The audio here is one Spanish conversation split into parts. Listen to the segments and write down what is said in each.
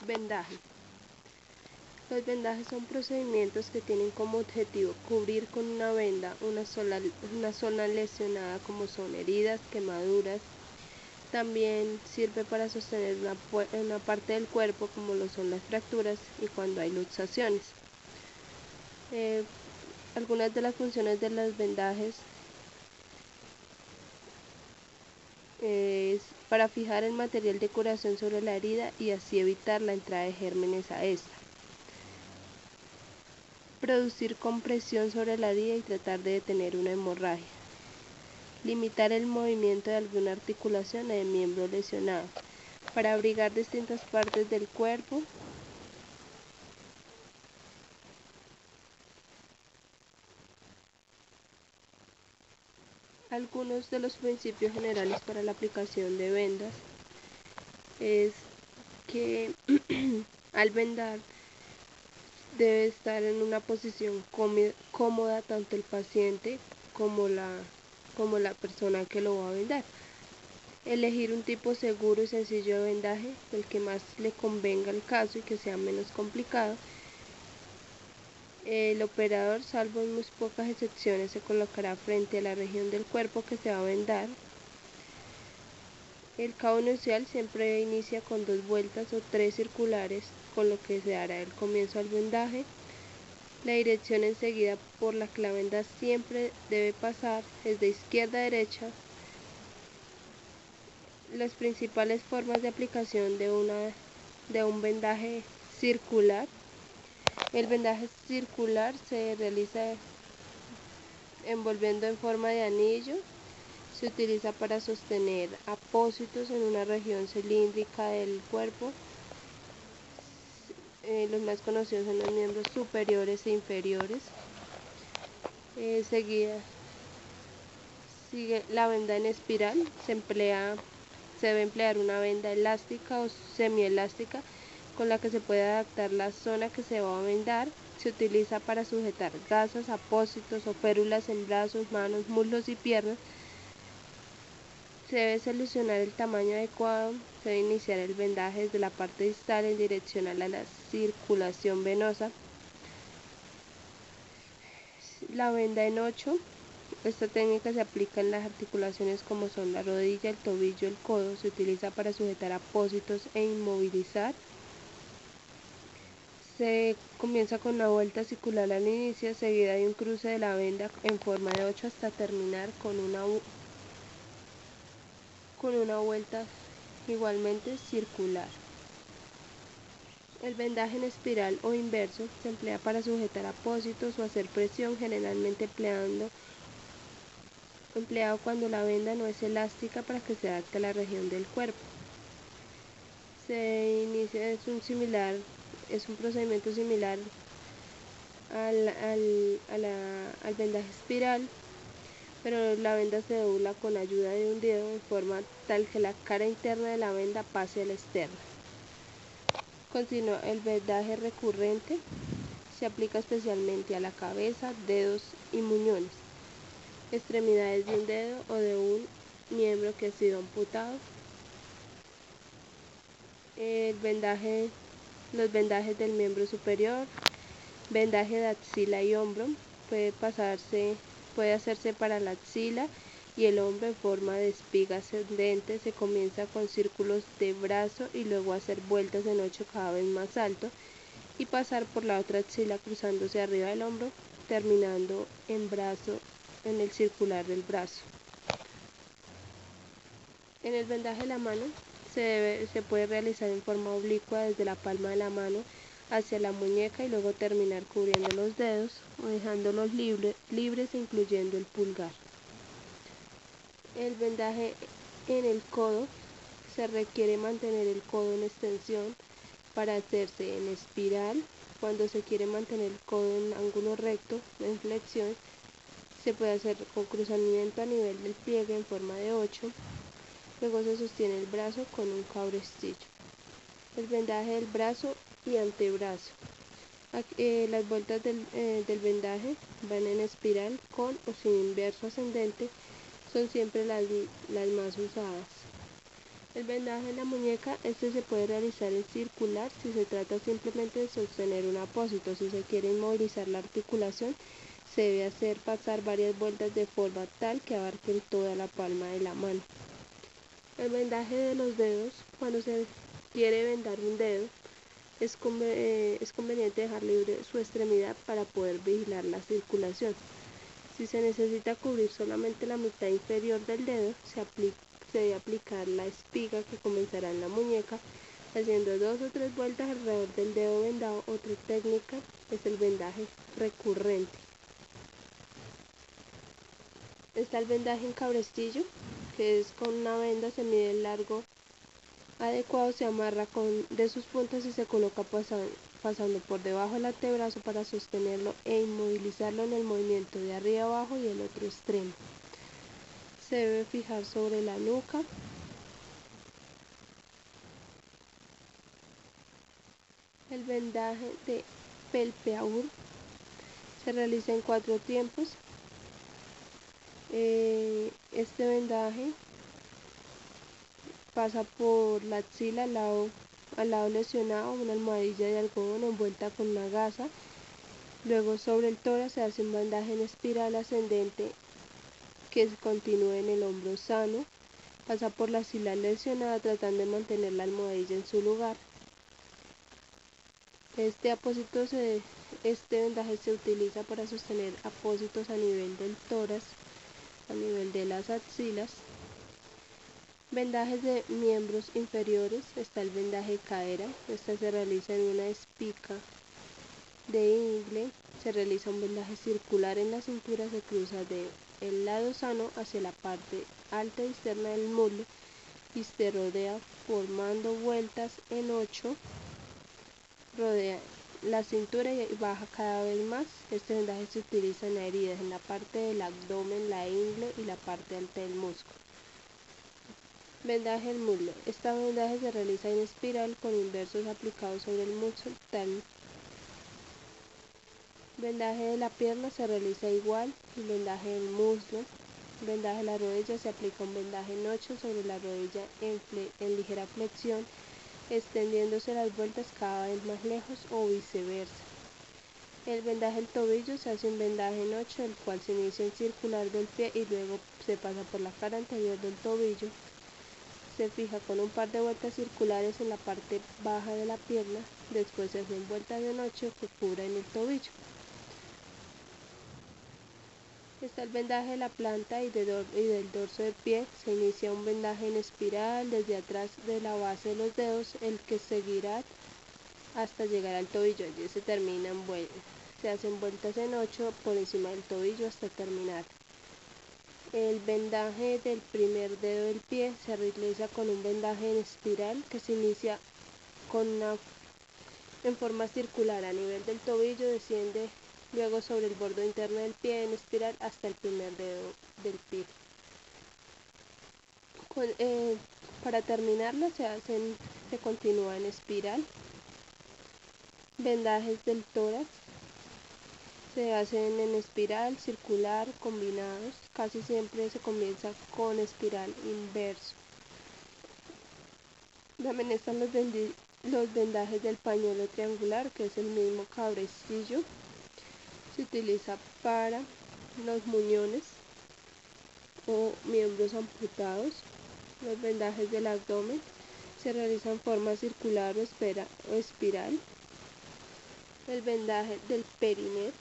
Vendaje. Los vendajes son procedimientos que tienen como objetivo cubrir con una venda una zona lesionada, como son heridas, quemaduras. También sirve para sostener una parte del cuerpo, como lo son las fracturas y cuando hay luxaciones. Algunas de las funciones de los vendajes es para fijar el material de curación sobre la herida y así evitar la entrada de gérmenes a esta. Producir compresión sobre la herida y tratar de detener una hemorragia. Limitar el movimiento de alguna articulación del miembro lesionado. Para abrigar distintas partes del cuerpo. Algunos de los principios generales para la aplicación de vendas es que al vendar debe estar en una posición cómoda tanto el paciente como la persona que lo va a vendar. Elegir un tipo seguro y sencillo de vendaje, el que más le convenga al caso y que sea menos complicado. El operador, salvo en muy pocas excepciones, se colocará frente a la región del cuerpo que se va a vendar. El cabo inicial siempre inicia con 2 vueltas o 3 circulares, con lo que se dará el comienzo al vendaje. La dirección enseguida por la que la venda siempre debe pasar es de izquierda a derecha. Las principales formas de aplicación de un vendaje circular. El vendaje circular se realiza envolviendo en forma de anillo. Se utiliza para sostener apósitos en una región cilíndrica del cuerpo. Los más conocidos son los miembros superiores e inferiores. Sigue la venda en espiral. Se debe emplear una venda elástica o semielástica con la que se puede adaptar la zona que se va a vendar. Se utiliza para sujetar gasas, apósitos o férulas en brazos, manos, muslos y piernas. Se debe seleccionar el tamaño adecuado. Se debe iniciar el vendaje desde la parte distal en dirección a la circulación venosa. La venda en 8. Esta técnica se aplica en las articulaciones como son la rodilla, el tobillo, el codo. Se utiliza para sujetar apósitos e inmovilizar. Se comienza con una vuelta circular al inicio, seguida de un cruce de la venda en forma de 8 hasta terminar con una vuelta igualmente circular. El vendaje en espiral o inverso se emplea para sujetar apósitos o hacer presión, generalmente empleado cuando la venda no es elástica para que se adapte a la región del cuerpo. Es un procedimiento similar al vendaje espiral, pero la venda se dobla con ayuda de un dedo en forma tal que la cara interna de la venda pase a la externa. Continúa el vendaje recurrente. Se aplica especialmente a la cabeza, dedos y muñones, extremidades de un dedo o de un miembro que ha sido amputado. Los vendajes del miembro superior. Vendaje de axila y hombro. Puede hacerse para la axila y el hombro en forma de espiga ascendente. Se comienza con círculos de brazo y luego hacer vueltas en 8 cada vez más alto y pasar por la otra axila cruzándose arriba del hombro, terminando en el circular del brazo. En el vendaje de la mano se puede realizar en forma oblicua desde la palma de la mano hacia la muñeca y luego terminar cubriendo los dedos o dejándolos libres incluyendo el pulgar. El vendaje en el codo. Se requiere mantener el codo en extensión para hacerse en espiral. Cuando se quiere mantener el codo en ángulo recto, en flexión, se puede hacer con cruzamiento a nivel del pliegue en forma de 8. Luego se sostiene el brazo con un cabrestillo. El vendaje del brazo y antebrazo. Las vueltas del vendaje van en espiral con o sin inverso ascendente. Son siempre las más usadas. El vendaje en la muñeca, este se puede realizar en circular si se trata simplemente de sostener un apósito. Si se quiere inmovilizar la articulación, se debe hacer pasar varias vueltas de forma tal que abarquen toda la palma de la mano. El vendaje de los dedos, cuando se quiere vendar un dedo, es conveniente dejar libre su extremidad para poder vigilar la circulación. Si se necesita cubrir solamente la mitad inferior del dedo, se debe aplicar la espiga que comenzará en la muñeca, haciendo 2 o 3 vueltas alrededor del dedo vendado. Otra técnica es el vendaje recurrente. Está el vendaje en cabrestillo, que es con una venda, se mide el largo adecuado, se amarra de sus puntas y se coloca pasando por debajo del antebrazo para sostenerlo e inmovilizarlo en el movimiento de arriba abajo y el otro extremo. Se debe fijar sobre la nuca. El vendaje de Pelpeaur se realiza en 4 tiempos. Este vendaje pasa por la axila al lado lesionado, una almohadilla de algodón envuelta con una gasa. Luego sobre el tórax se hace un vendaje en espiral ascendente que continúe en el hombro sano. Pasa por la axila lesionada tratando de mantener la almohadilla en su lugar. Este vendaje se utiliza para sostener apósitos a nivel del tórax, a nivel de las axilas. Vendajes de miembros inferiores. Está el vendaje de cadera. Este se realiza en una espica de ingle. Se realiza un vendaje circular en la cintura. Se cruza del lado sano hacia la parte alta y externa del muslo y se rodea formando vueltas en 8. Rodea la cintura y baja cada vez más. Este vendaje se utiliza en heridas en la parte del abdomen, la ingle y la parte alta del muslo. Vendaje del muslo. Este vendaje se realiza en espiral con inversos aplicados sobre el muslo. Vendaje de la pierna se realiza igual. El vendaje del muslo. Vendaje de la rodilla, se aplica un vendaje en 8 sobre la rodilla en ligera flexión, extendiéndose las vueltas cada vez más lejos o viceversa. El vendaje del tobillo, se hace un vendaje en 8, el cual se inicia en circular del pie y luego se pasa por la cara anterior del tobillo. Se fija con un par de vueltas circulares en la parte baja de la pierna. Después se hacen vueltas de 8 que cubren el tobillo. Está el vendaje de la planta y del dorso del pie. Se inicia un vendaje en espiral desde atrás de la base de los dedos, el que seguirá hasta llegar al tobillo. Allí se termina se hacen vueltas en 8 por encima del tobillo hasta terminar. El vendaje del primer dedo del pie se realiza con un vendaje en espiral que se inicia en forma circular a nivel del tobillo, desciende luego sobre el borde interno del pie en espiral hasta el primer dedo del pie. Para terminarlo se continúa en espiral. Vendajes del tórax se hacen en espiral, circular, combinados. Casi siempre se comienza con espiral inverso. También están los vendajes del pañuelo triangular, que es el mismo cabrestillo. Se utiliza para los muñones o miembros amputados. Los vendajes del abdomen se realizan en forma circular o espiral. El vendaje del perineo.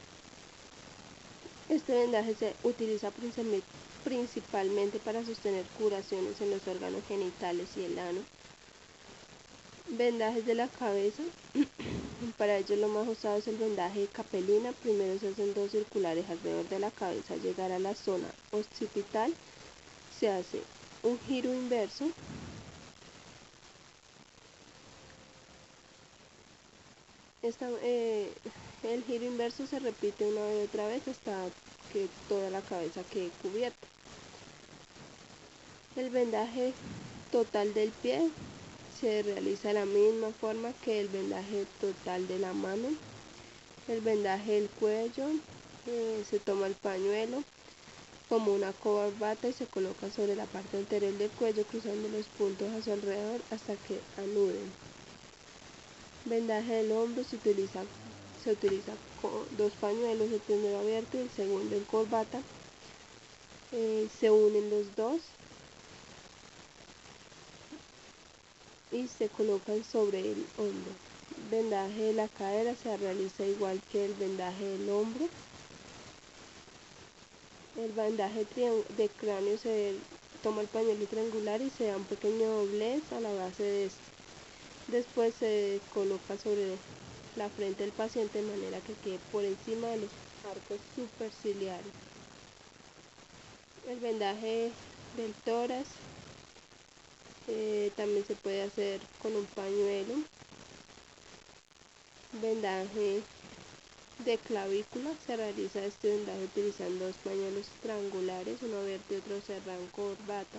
Este vendaje se utiliza principalmente para sostener curaciones en los órganos genitales y el ano. Vendajes de la cabeza. Para ello lo más usado es el vendaje de capelina. Primero se hacen 2 circulares alrededor de la cabeza. Al llegar a la zona occipital se hace un giro inverso. El giro inverso se repite una y otra vez hasta que toda la cabeza quede cubierta. El vendaje total del pie se realiza de la misma forma que el vendaje total de la mano. El vendaje del cuello, se toma el pañuelo, como una corbata y se coloca sobre la parte anterior del cuello cruzando los puntos a su alrededor hasta que anuden. Vendaje del hombro se utiliza con dos pañuelos, el primero abierto y el segundo en corbata. Se unen los dos y se colocan sobre el hombro. Vendaje de la cadera se realiza igual que el vendaje del hombro. El vendaje de cráneo se toma el pañuelo triangular y se da un pequeño doblez a la base de este. Después se coloca sobre la frente del paciente de manera que quede por encima de los arcos superciliares. El vendaje del tórax también se puede hacer con un pañuelo. Vendaje de clavícula se realiza este vendaje utilizando dos pañuelos triangulares, uno abierto y otro cerrado en corbata.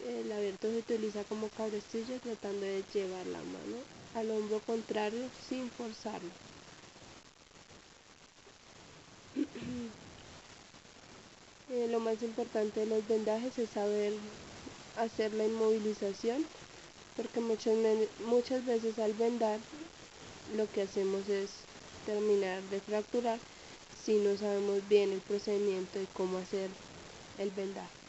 El abierto se utiliza como cabestrillo tratando de llevar la mano al hombro contrario sin forzarlo. Lo más importante de los vendajes es saber hacer la inmovilización, porque muchas veces al vendar lo que hacemos es terminar de fracturar si no sabemos bien el procedimiento y cómo hacer el vendaje.